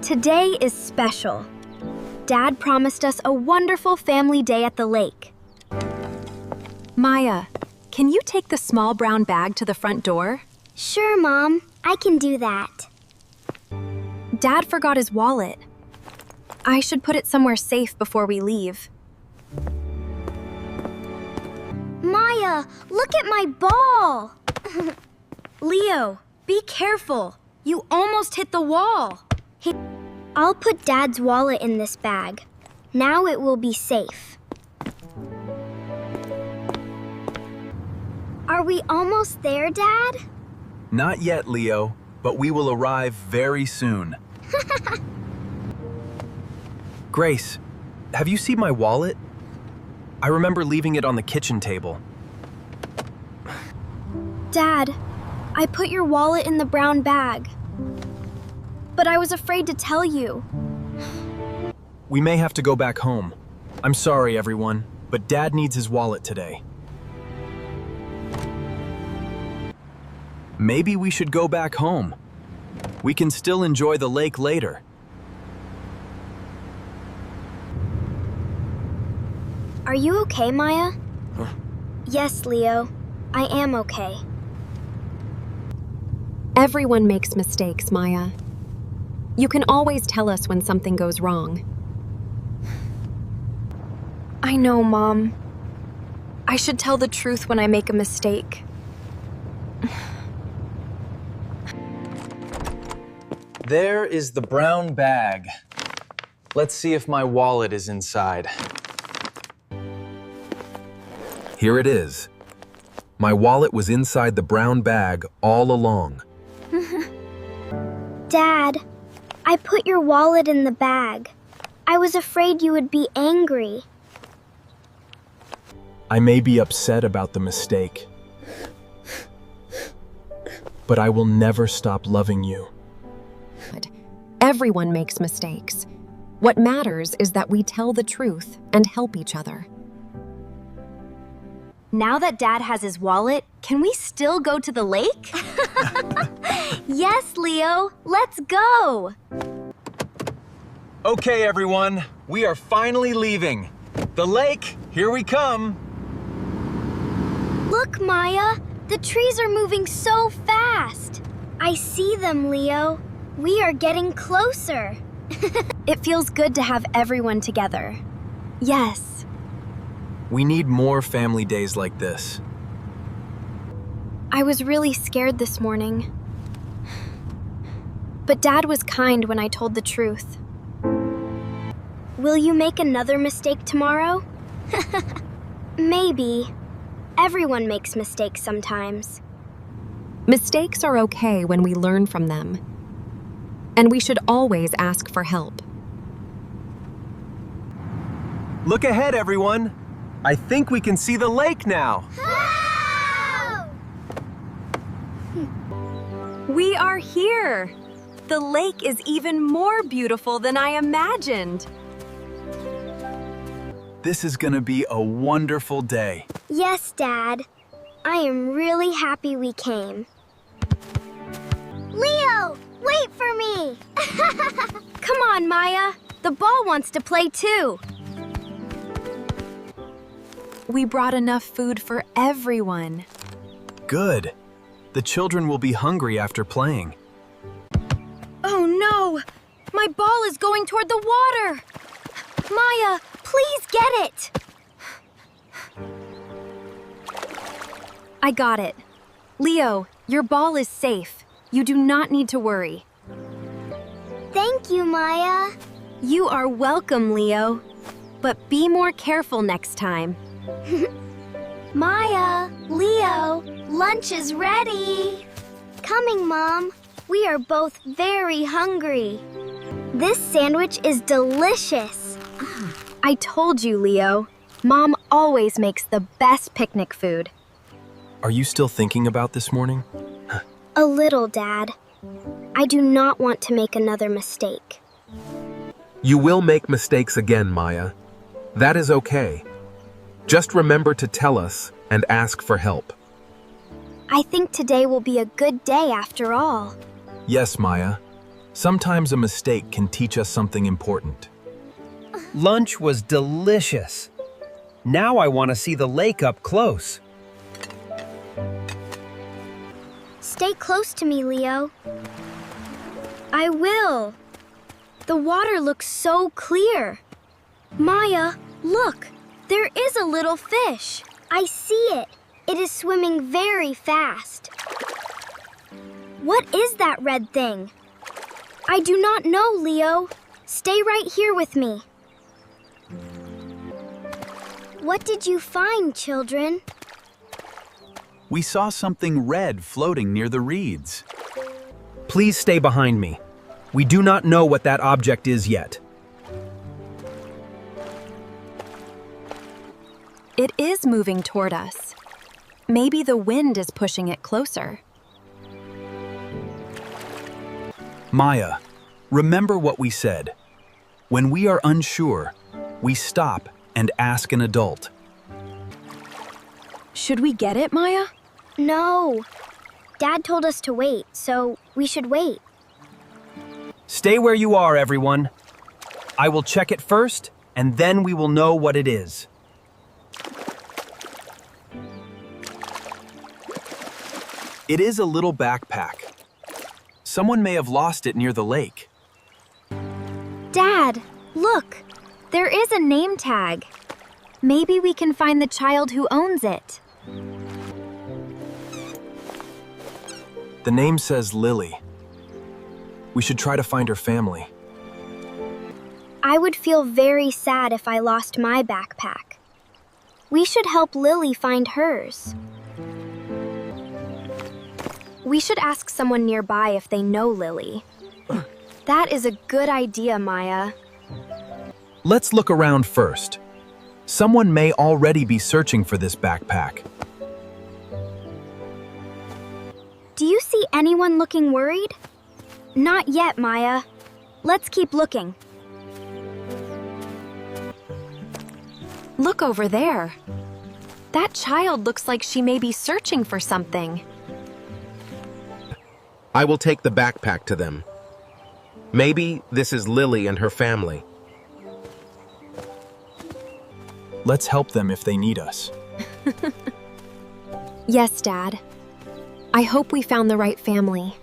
Today is special. Dad promised us a wonderful family day at the lake. Mya, can you take the small brown bag to the front door? Sure, Mom. I can do that. Dad forgot his wallet. I should put it somewhere safe before we leave. Mya, look at my ball! Leo, be careful. You almost hit the wall. I'll put Dad's wallet in this bag. Now it will be safe. Are we almost there, Dad? Not yet, Leo, but we will arrive very soon. Grace, have you seen my wallet? I remember leaving it on the kitchen table. Dad, I put your wallet in the brown bag. But I was afraid to tell you. We may have to go back home. I'm sorry, everyone, but Dad needs his wallet today. Maybe we should go back home. We can still enjoy the lake later. Are you okay, Mya? Yes, Leo. I am okay. Everyone makes mistakes, Mya. You can always tell us when something goes wrong. I know, Mom. I should tell the truth when I make a mistake. There is the brown bag. Let's see if my wallet is inside. Here it is. My wallet was inside the brown bag all along. Dad, I put your wallet in the bag. I was afraid you would be angry. I may be upset about the mistake, but I will never stop loving you. Everyone makes mistakes. What matters is that we tell the truth and help each other. Now that Dad has his wallet, can we still go to the lake? Yes, Leo, let's go! Okay, everyone, we are finally leaving. The lake, here we come. Look, Mya, the trees are moving so fast. I see them, Leo. We are getting closer. It feels good to have everyone together. Yes. We need more family days like this. I was really scared this morning. But Dad was kind when I told the truth. Will you make another mistake tomorrow? Maybe. Everyone makes mistakes sometimes. Mistakes are okay when we learn from them. And we should always ask for help. Look ahead, everyone. I think we can see the lake now. We are here! The lake is even more beautiful than I imagined. This is gonna be a wonderful day. Yes, Dad. I am really happy we came. Leo, wait for me! Come on, Mya. The ball wants to play too. We brought enough food for everyone. Good. The children will be hungry after playing. Oh no! My ball is going toward the water! Mya, please get it! I got it. Leo, your ball is safe. You do not need to worry. Thank you, Mya. You are welcome, Leo. But be more careful next time. Mya, Leo, lunch is ready. Coming, Mom. We are both very hungry. This sandwich is delicious. I told you, Leo. Mom always makes the best picnic food. Are you still thinking about this morning? A little, Dad. I do not want to make another mistake. You will make mistakes again, Mya. That is okay. Just remember to tell us and ask for help. I think today will be a good day after all. Yes, Mya. Sometimes a mistake can teach us something important. Lunch was delicious. Now I want to see the lake up close. Stay close to me, Leo. I will. The water looks so clear. Mya, look, there is a little fish. I see it. It is swimming very fast. What is that red thing? I do not know, Leo. Stay right here with me. What did you find, children? We saw something red floating near the reeds. Please stay behind me. We do not know what that object is yet. It is moving toward us. Maybe the wind is pushing it closer. Mya, remember what we said. When we are unsure, we stop and ask an adult. Should we get it, Mya? No. Dad told us to wait, so we should wait. Stay where you are, everyone. I will check it first, and then we will know what it is. It is a little backpack. Someone may have lost it near the lake. Dad, look, there is a name tag. Maybe we can find the child who owns it. The name says Lily. We should try to find her family. I would feel very sad if I lost my backpack. We should help Lily find hers. We should ask someone nearby if they know Lily. That is a good idea, Mya. Let's look around first. Someone may already be searching for this backpack. Do you see anyone looking worried? Not yet, Mya. Let's keep looking. Look over there. That child looks like she may be searching for something. I will take the backpack to them. Maybe this is Lily and her family. Let's help them if they need us. Yes, Dad. I hope we found the right family.